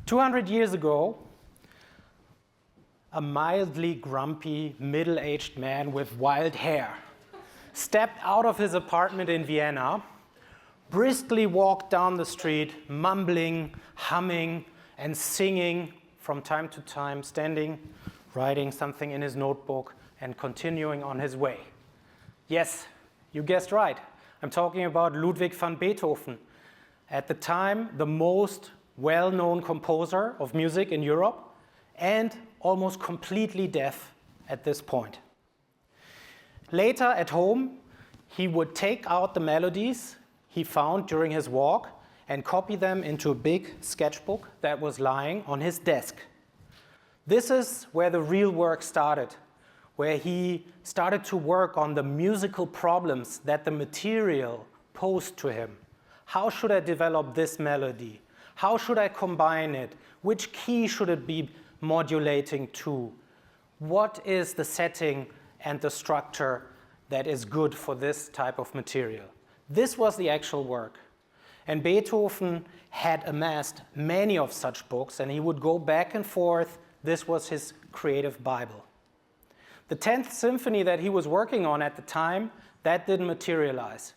200 years ago, a mildly grumpy, middle-aged man with wild hair stepped out of his apartment in Vienna, briskly walked down the street, mumbling, humming, and singing from time to time, standing, writing something in his notebook, and continuing on his way. Yes, you guessed right. I'm talking about Ludwig van Beethoven. At the time, the most well-known composer of music in Europe, and almost completely deaf at this point. Later at home, he would take out the melodies he found during his walk and copy them into a big sketchbook that was lying on his desk. This is where the real work started, where he started to work on the musical problems that the material posed to him. How should I develop this melody? How should I combine it? Which key should it be modulating to? What is the setting and the structure that is good for this type of material? This was the actual work. And Beethoven had amassed many of such books, and he would go back and forth. This was his creative Bible. The 10th symphony that he was working on at the time, that didn't materialize.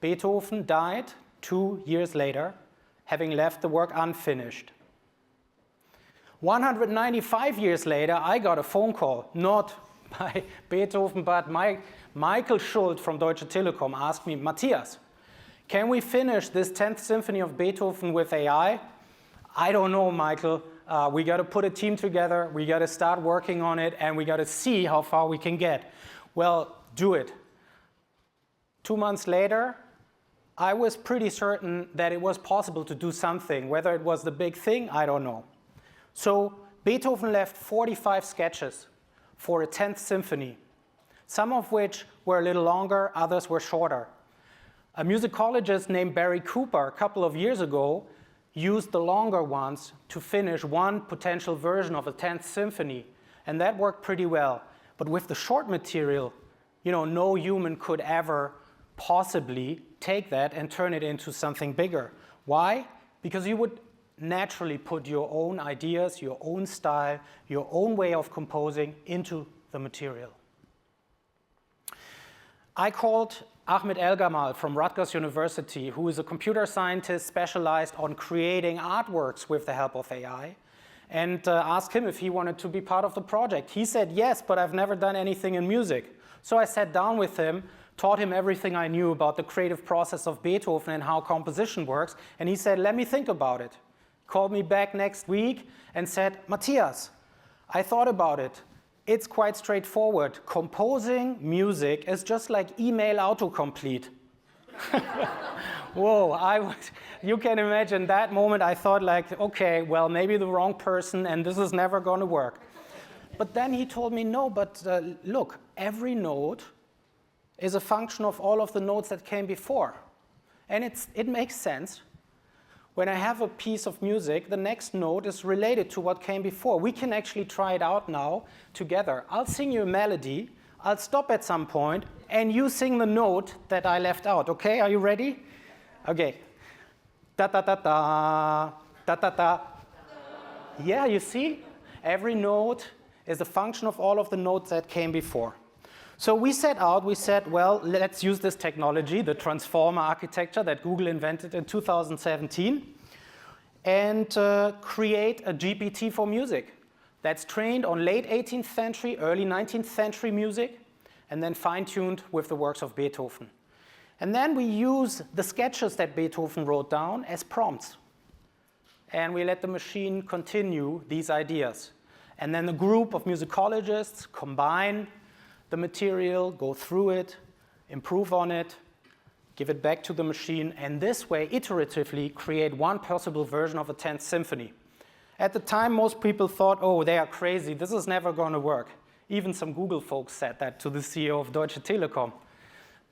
Beethoven died 2 years later, having left the work unfinished. 195 years later, I got a phone call, not by Beethoven, but Michael Schult from Deutsche Telekom asked me, Matthias, can we finish this 10th symphony of Beethoven with AI? I don't know, Michael. We got to put a team together, we got to start working on it, and we got to see how far we can get. Well, do it. 2 months later, I was pretty certain that it was possible to do something. Whether it was the big thing, I don't know. So Beethoven left 45 sketches for a 10th symphony, some of which were a little longer, others were shorter. A musicologist named Barry Cooper a couple of years ago used the longer ones to finish one potential version of a 10th symphony, and that worked pretty well. But with the short material, no human could ever possibly take that and turn it into something bigger. Why? Because you would naturally put your own ideas, your own style, your own way of composing into the material. I called Ahmed El-Gamal from Rutgers University, who is a computer scientist specialized on creating artworks with the help of AI, and asked him if he wanted to be part of the project. He said, yes, but I've never done anything in music. So I sat down with him, taught him everything I knew about the creative process of Beethoven and how composition works, and he said, let me think about it. Called me back next week and said, Matthias, I thought about it. It's quite straightforward. Composing music is just like email autocomplete. Whoa, you can imagine that moment I thought like, okay, well, maybe the wrong person and this is never going to work. But then he told me, no, but look, every note is a function of all of the notes that came before. And it makes sense. When I have a piece of music, the next note is related to what came before. We can actually try it out now together. I'll sing you a melody, I'll stop at some point, and you sing the note that I left out, okay? Are you ready? Okay. Da-da-da-da, da-da-da. Yeah, you see? Every note is a function of all of the notes that came before. So we said, well, let's use this technology, the transformer architecture that Google invented in 2017, and create a GPT for music that's trained on late 18th century, early 19th century music, and then fine-tuned with the works of Beethoven. And then we use the sketches that Beethoven wrote down as prompts. And we let the machine continue these ideas. And then the group of musicologists combine the material, go through it, improve on it, give it back to the machine, and this way, iteratively, create one possible version of a 10th symphony. At the time, most people thought, oh, they are crazy, this is never going to work. Even some Google folks said that to the CEO of Deutsche Telekom.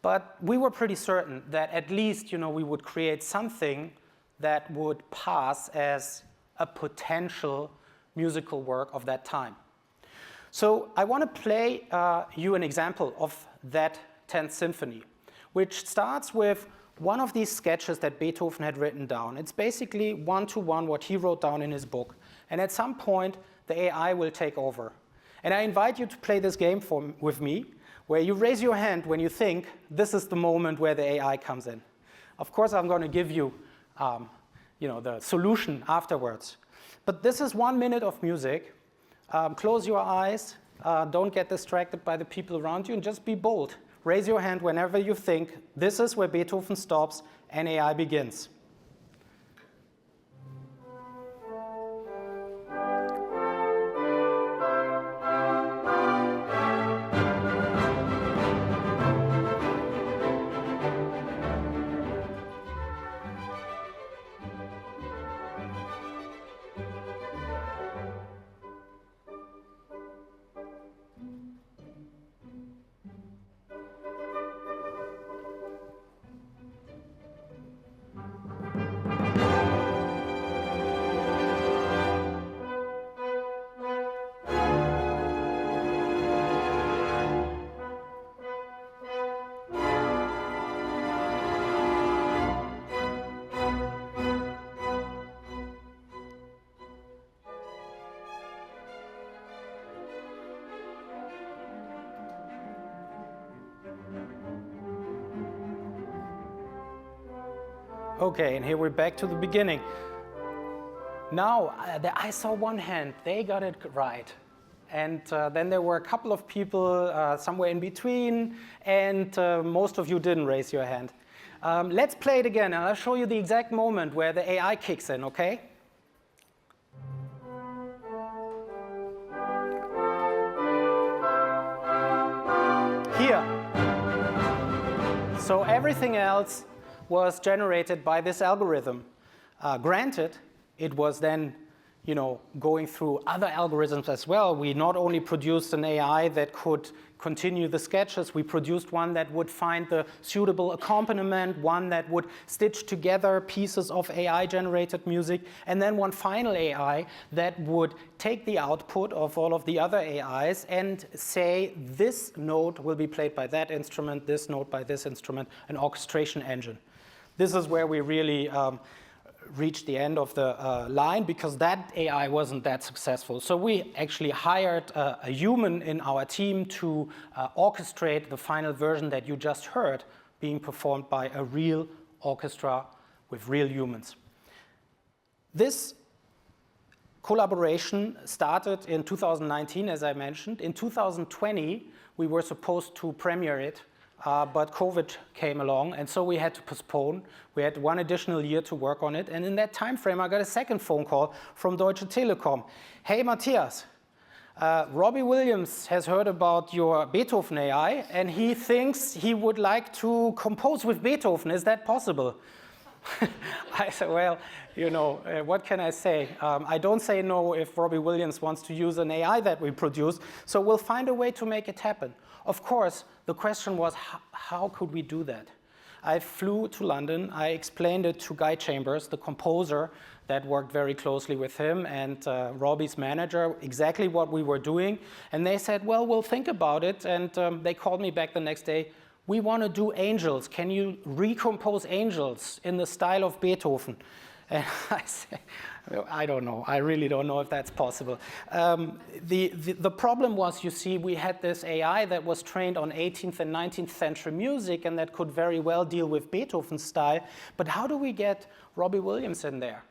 But we were pretty certain that at least, we would create something that would pass as a potential musical work of that time. So I want to play you an example of that 10th symphony, which starts with one of these sketches that Beethoven had written down. It's basically one-to-one what he wrote down in his book. And at some point, the AI will take over. And I invite you to play this game with me, where you raise your hand when you think this is the moment where the AI comes in. Of course, I'm going to give you, the solution afterwards. But this is 1 minute of music. Close your eyes. Don't get distracted by the people around you, and just be bold. Raise your hand whenever you think this is where Beethoven stops and AI begins. Okay, and here we're back to the beginning. Now, I saw one hand. They got it right. And then there were a couple of people somewhere in between, and most of you didn't raise your hand. Let's play it again, and I'll show you the exact moment where the AI kicks in, okay? Here. So everything else was generated by this algorithm. Granted, it was then, going through other algorithms as well. We not only produced an AI that could continue the sketches, we produced one that would find the suitable accompaniment, one that would stitch together pieces of AI-generated music, and then one final AI that would take the output of all of the other AIs and say, this note will be played by that instrument, this note by this instrument, an orchestration engine. This is where we really reached the end of the line, because that AI wasn't that successful. So we actually hired a human in our team to orchestrate the final version that you just heard being performed by a real orchestra with real humans. This collaboration started in 2019, as I mentioned. In 2020, we were supposed to premiere it, but COVID came along, and so we had to postpone. We had 1 additional year to work on it, and in that time frame, I got a second phone call from Deutsche Telekom. Hey, Matthias, Robbie Williams has heard about your Beethoven AI, and he thinks he would like to compose with Beethoven. Is that possible? I said, well, what can I say? I don't say no if Robbie Williams wants to use an AI that we produce, so we'll find a way to make it happen. Of course, the question was, how could we do that? I flew to London. I explained it to Guy Chambers, the composer that worked very closely with him, and Robbie's manager, exactly what we were doing. And they said, well, we'll think about it. And they called me back the next day. We want to do angels. Can you recompose angels in the style of Beethoven? And I said, I don't know. I really don't know if that's possible. The problem was, you see, we had this AI that was trained on 18th and 19th century music, and that could very well deal with Beethoven's style. But how do we get Robbie Williams in there?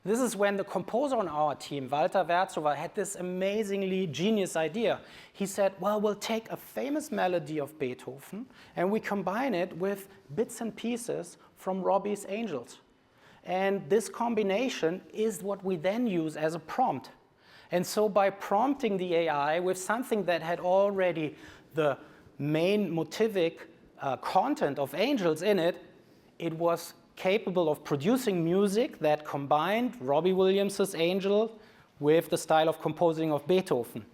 This is when the composer on our team, Walter Werzowa, had this amazingly genius idea. He said, well, we'll take a famous melody of Beethoven, and we combine it with bits and pieces from Robbie's Angels. And this combination is what we then use as a prompt. And so by prompting the AI with something that had already the main motivic content of Angels in it, it was capable of producing music that combined Robbie Williams's Angel with the style of composing of Beethoven.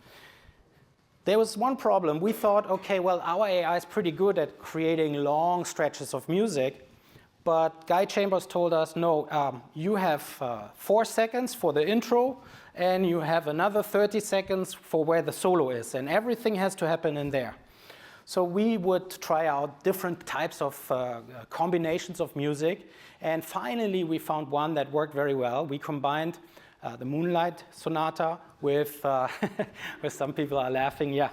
There was one problem. We thought, okay, well, our AI is pretty good at creating long stretches of music. But Guy Chambers told us, no, you have 4 seconds for the intro, and you have another 30 seconds for where the solo is, and everything has to happen in there. So we would try out different types of combinations of music. And finally, we found one that worked very well. We combined the Moonlight Sonata with, with some people are laughing, yeah,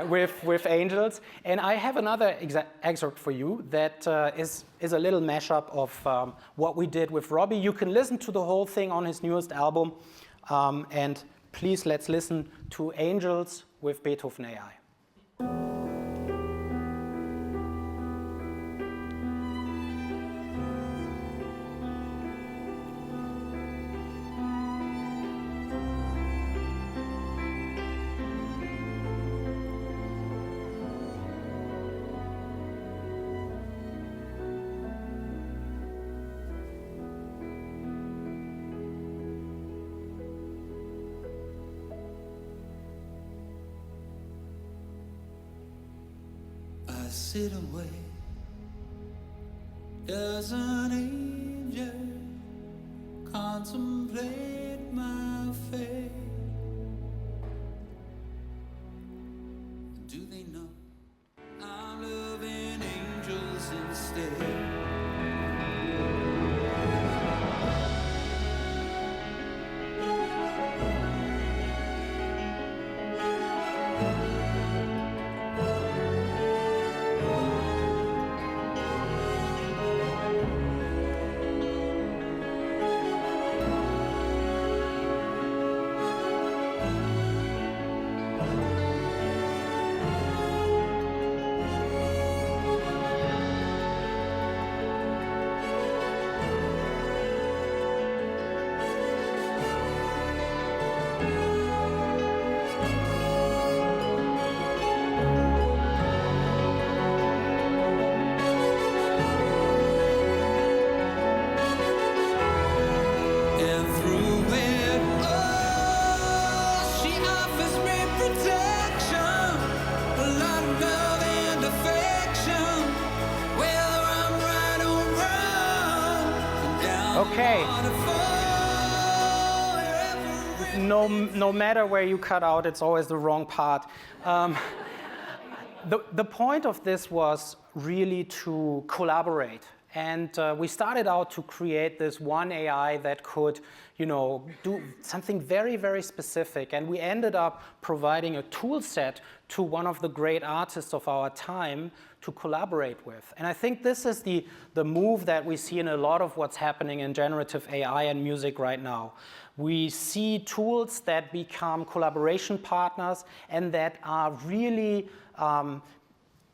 with Angels. And I have another excerpt for you that is a little mashup of what we did with Robbie. You can listen to the whole thing on his newest album. And please, let's listen to Angels with Beethoven AI. I sit away as an angel, contemplate my fate. Do they know I'm loving angels instead? Okay. No matter where you cut out, it's always the wrong part. The point of this was really to collaborate. And we started out to create this one AI that could, do something very, very specific. And we ended up providing a tool set to one of the great artists of our time to collaborate with. And I think this is the move that we see in a lot of what's happening in generative AI and music right now. We see tools that become collaboration partners and that are really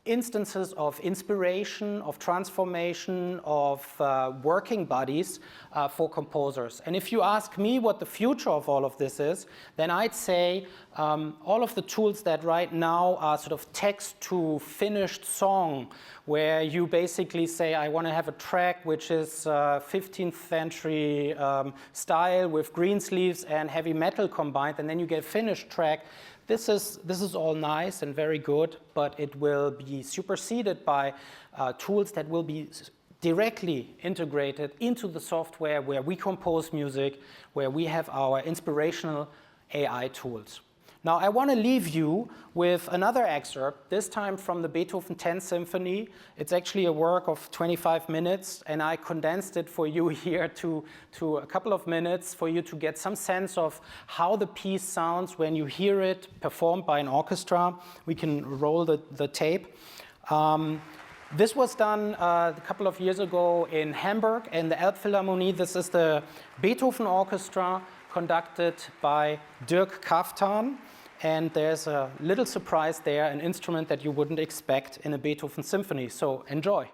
instances of inspiration, of transformation, of working buddies for composers. And if you ask me what the future of all of this is, then I'd say all of the tools that right now are sort of text to finished song, where you basically say, I want to have a track which is 15th century style with green sleeves and heavy metal combined, and then you get a finished track. This is all nice and very good, but it will be superseded by tools that will be directly integrated into the software where we compose music, where we have our inspirational AI tools. Now, I want to leave you with another excerpt, this time from the Beethoven 10th Symphony. It's actually a work of 25 minutes, and I condensed it for you here to a couple of minutes for you to get some sense of how the piece sounds when you hear it performed by an orchestra. We can roll the tape. This was done a couple of years ago in Hamburg in the Elbphilharmonie. This is the Beethoven Orchestra conducted by Dirk Kaftan. And there's a little surprise there, an instrument that you wouldn't expect in a Beethoven symphony. So enjoy.